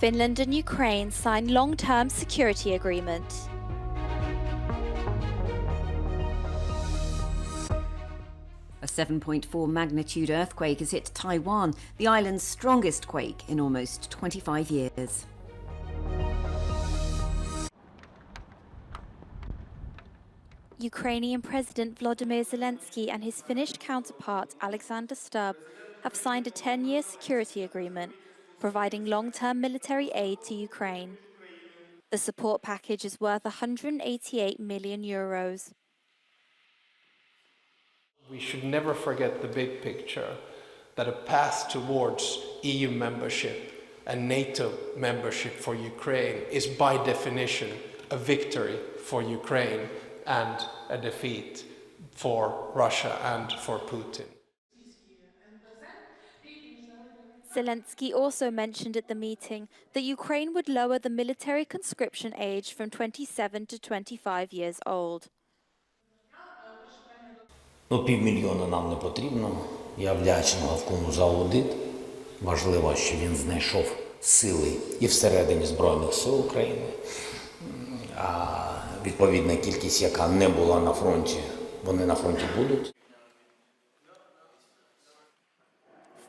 Finland and Ukraine sign long-term security agreement. A 7.4 magnitude earthquake has hit Taiwan, the island's strongest quake in almost 25 years. Ukrainian President Volodymyr Zelensky and his Finnish counterpart Alexander Stubb have signed a 10-year security agreement, providing long-term military aid to Ukraine. The support package is worth €188 million. We should never forget the big picture, that a path towards EU membership and NATO membership for Ukraine is by definition a victory for Ukraine and a defeat for Russia and for Putin. Zelensky also mentioned at the meeting that Ukraine would lower the military conscription age from 27 to 25 years old. Півмільйона нам не потрібно. Я вдячний Гавкому за аудит. Важливо, що він знайшов сили і всередині Збройних сил України. А відповідна кількість, яка не була на фронті, вони на фронті будуть.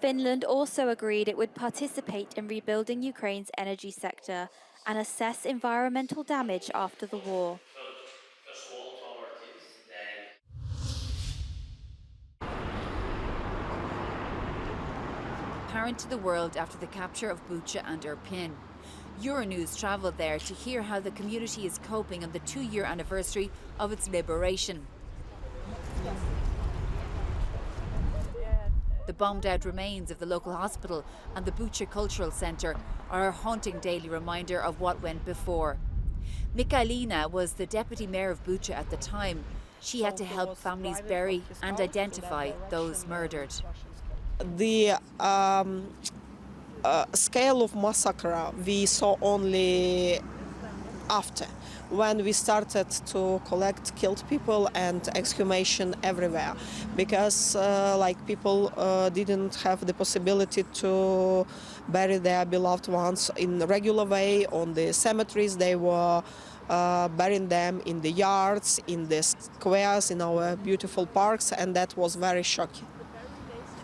Finland also agreed it would participate in rebuilding Ukraine's energy sector and assess environmental damage after the war. Apparent to the world after the capture of Bcha and Irpin. Euronews travelled there to hear how the community is coping on the 2-year anniversary of its liberation. The bombed-out remains of the local hospital and the Bcha Cultural Centre are a haunting daily reminder of what went before. Mikhailina was the deputy mayor of Bcha at the time. She had to help families bury and identify those murdered. The scale of massacre we saw only after, when we started to collect killed people and exhumation everywhere, because people didn't have the possibility to bury their beloved ones in a regular way on the cemeteries. They were burying them in the yards, in the squares, in our beautiful parks, and that was very shocking.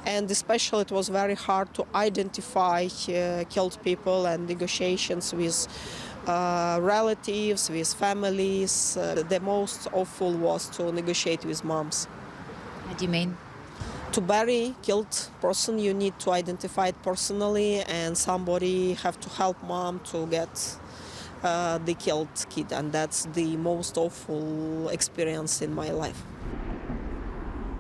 And especially it was very hard to identify killed people, and negotiations with relatives, with families. The most awful was to negotiate with moms. What do you mean? To bury killed person, you need to identify it personally, and somebody have to help mom to get the killed kid, and that's the most awful experience in my life.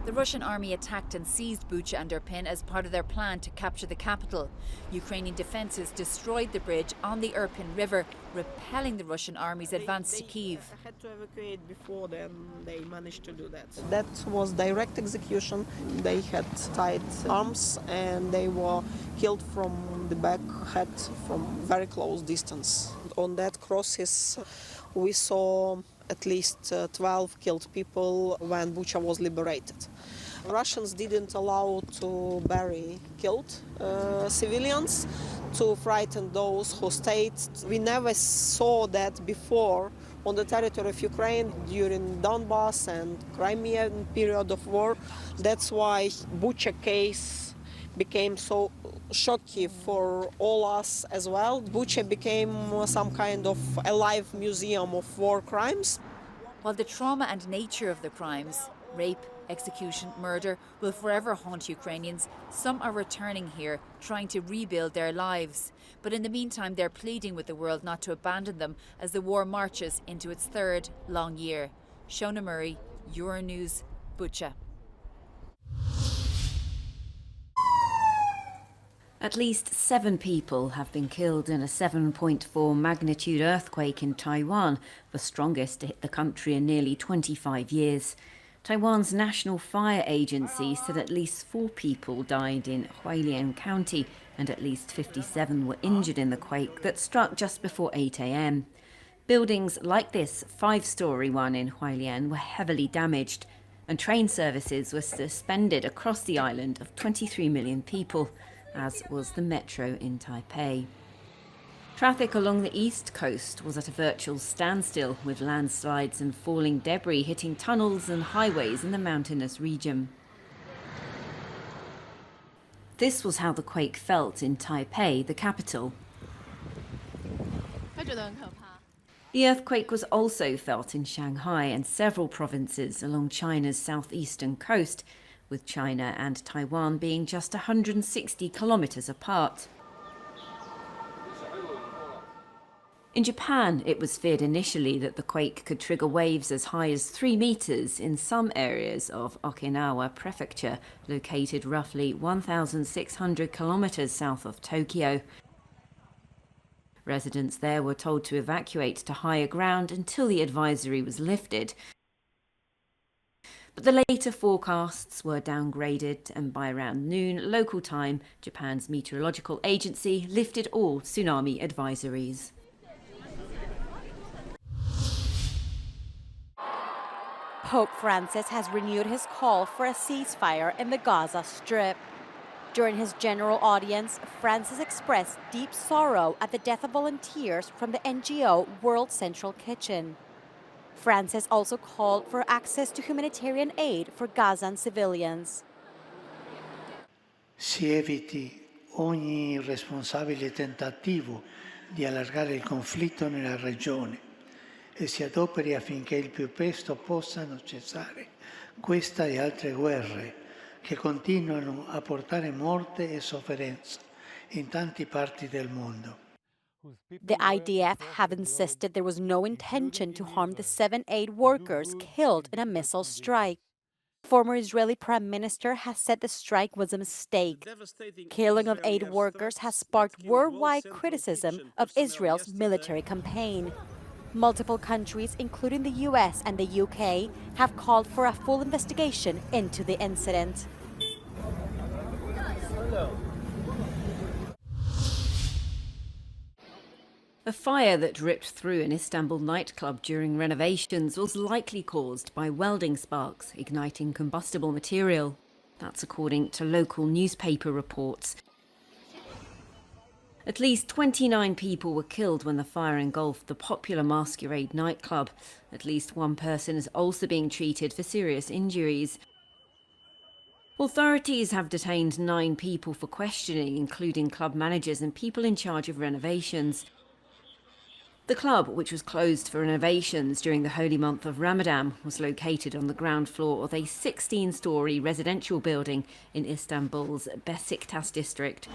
The Russian army attacked and seized Bcha and Irpin as part of their plan to capture the capital. Ukrainian defences destroyed the bridge on the Irpin River, repelling the Russian army's advance to Kyiv. They had to evacuate before then they managed to do that. That was direct execution. They had tied arms and they were killed from the back, head from very close distance. On that crosses we saw at least 12 killed people when Bcha was liberated. Russians didn't allow to bury killed civilians, to frighten those who stayed. We never saw that before on the territory of Ukraine during Donbass and Crimean period of war. That's why Bcha case became so shocking for all us as well. Bcha became some kind of alive museum of war crimes. While the trauma and nature of the crimes, rape, execution, murder, will forever haunt Ukrainians, some are returning here, trying to rebuild their lives. But in the meantime, they're pleading with the world not to abandon them as the war marches into its 3rd long year. Shona Murray, Euronews, Bcha. At least 7 people have been killed in a 7.4 magnitude earthquake in Taiwan, the strongest to hit the country in nearly 25 years. Taiwan's National Fire Agency said at least 4 people died in Hualien County and at least 57 were injured in the quake that struck just before 8 a.m. Buildings like this 5-storey one in Hualien were heavily damaged, and train services were suspended across the island of 23 million people, as was the metro in Taipei. Traffic along the east coast was at a virtual standstill, with landslides and falling debris hitting tunnels and highways in the mountainous region. This was how the quake felt in Taipei, the capital. The earthquake was also felt in Shanghai and several provinces along China's southeastern coast, with China and Taiwan being just 160 kilometers apart. In Japan, it was feared initially that the quake could trigger waves as high as 3 meters in some areas of Okinawa Prefecture, located roughly 1,600 kilometers south of Tokyo. Residents there were told to evacuate to higher ground until the advisory was lifted. But the later forecasts were downgraded, and by around noon local time, Japan's meteorological agency lifted all tsunami advisories. Pope Francis has renewed his call for a ceasefire in the Gaza Strip. During his general audience, Francis expressed deep sorrow at the death of volunteers from the NGO World Central Kitchen. Francis also called for access to humanitarian aid for Gazan civilians. Si eviti ogni irresponsabile tentativo di allargare il conflitto nella regione e si adoperi affinché il più presto possano cessare questa e altre guerre che continuano a portare morte e sofferenza in tante parti del mondo. The IDF have insisted there was no intention to harm the 7 aid workers killed in a missile strike. Former Israeli Prime Minister has said the strike was a mistake. Killing of aid workers has sparked worldwide criticism of Israel's military campaign. Multiple countries, including the US and the UK, have called for a full investigation into the incident. A fire that ripped through an Istanbul nightclub during renovations was likely caused by welding sparks igniting combustible material. That's according to local newspaper reports. At least 29 people were killed when the fire engulfed the popular Masquerade nightclub. At least one person is also being treated for serious injuries. Authorities have detained 9 people for questioning, including club managers and people in charge of renovations. The club, which was closed for renovations during the holy month of Ramadan, was located on the ground floor of a 16-storey residential building in Istanbul's Besiktas district.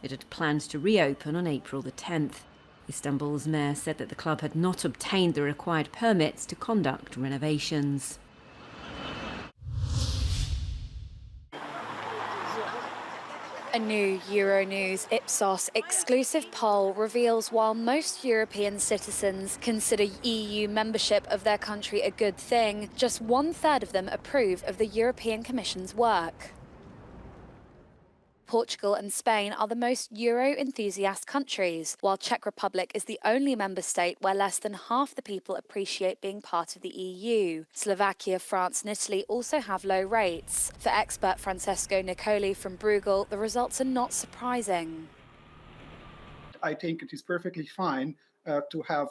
It had planned to reopen on April the 10th. Istanbul's mayor said that the club had not obtained the required permits to conduct renovations. A new Euronews Ipsos exclusive poll reveals while most European citizens consider EU membership of their country a good thing, just 1/3 of them approve of the European Commission's work. Portugal and Spain are the most Euro-enthusiast countries, while Czech Republic is the only member state where less than half the people appreciate being part of the EU. Slovakia, France and Italy also have low rates. For expert Francesco Nicoli from Bruegel, the results are not surprising. I think it is perfectly fine to have,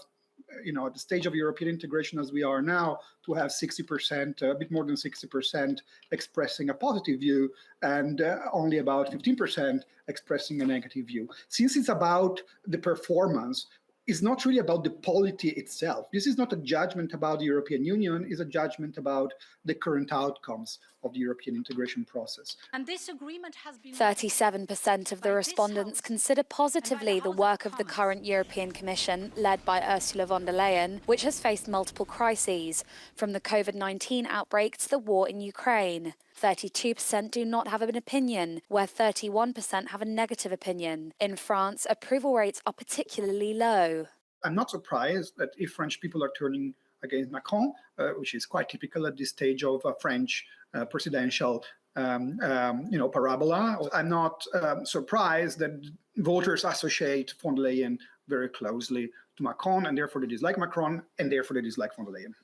at the stage of European integration as we are now, to have 60%, a bit more than 60% expressing a positive view and only about 15% expressing a negative view. Since it's about the performance, it's not really about the polity itself. This is not a judgment about the European Union, it's a judgment about the current outcomes of the European integration process. And this agreement has been 37% of the respondents consider positively the work of the current European Commission, led by Ursula von der Leyen, which has faced multiple crises, from the COVID-19 outbreak to the war in Ukraine. 32% do not have an opinion, where 31% have a negative opinion. In France, approval rates are particularly low. I'm not surprised that if French people are turning against Macron, which is quite typical at this stage of a French presidential parabola. I'm not surprised that voters associate von der Leyen very closely to Macron, and therefore they dislike Macron, and therefore they dislike von der Leyen.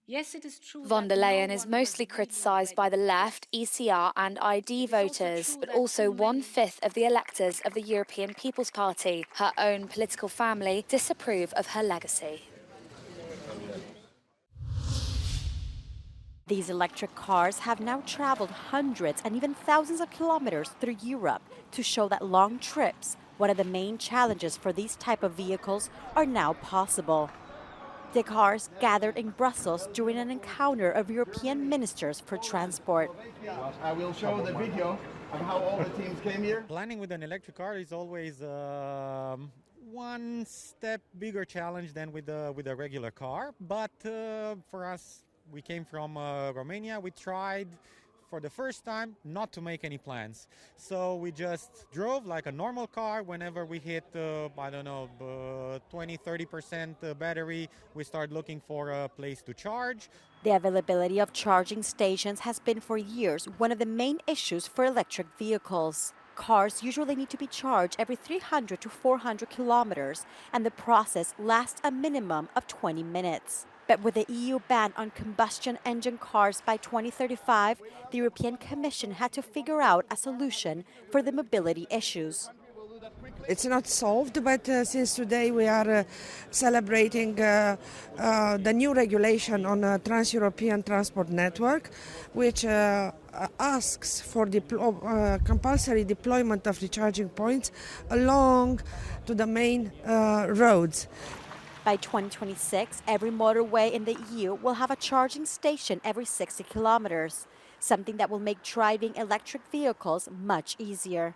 Yes, it is true. Von der Leyen is mostly criticised by the left, ECR and ID voters, but also 1/5 of the electors of the European People's Party. Her own political family disapprove of her legacy. These electric cars have now traveled hundreds and even thousands of kilometers through Europe to show that long trips, one of the main challenges for these type of vehicles, are now possible. The cars gathered in Brussels during an encounter of European ministers for transport. I will show the video of how all the teams came here. Planning with an electric car is always one step bigger challenge than with a regular car. But for us, we came from Romania. We tried for the first time not to make any plans. So we just drove like a normal car. Whenever we hit, 20-30% battery, we start looking for a place to charge. The availability of charging stations has been for years one of the main issues for electric vehicles. Cars usually need to be charged every 300 to 400 kilometers, and the process lasts a minimum of 20 minutes. But with the EU ban on combustion engine cars by 2035, the European Commission had to figure out a solution for the mobility issues. It's not solved, but since today we are celebrating the new regulation on a trans-European transport network, which asks for compulsory deployment of recharging points along to the main roads. By 2026, every motorway in the EU will have a charging station every 60 kilometers, something that will make driving electric vehicles much easier.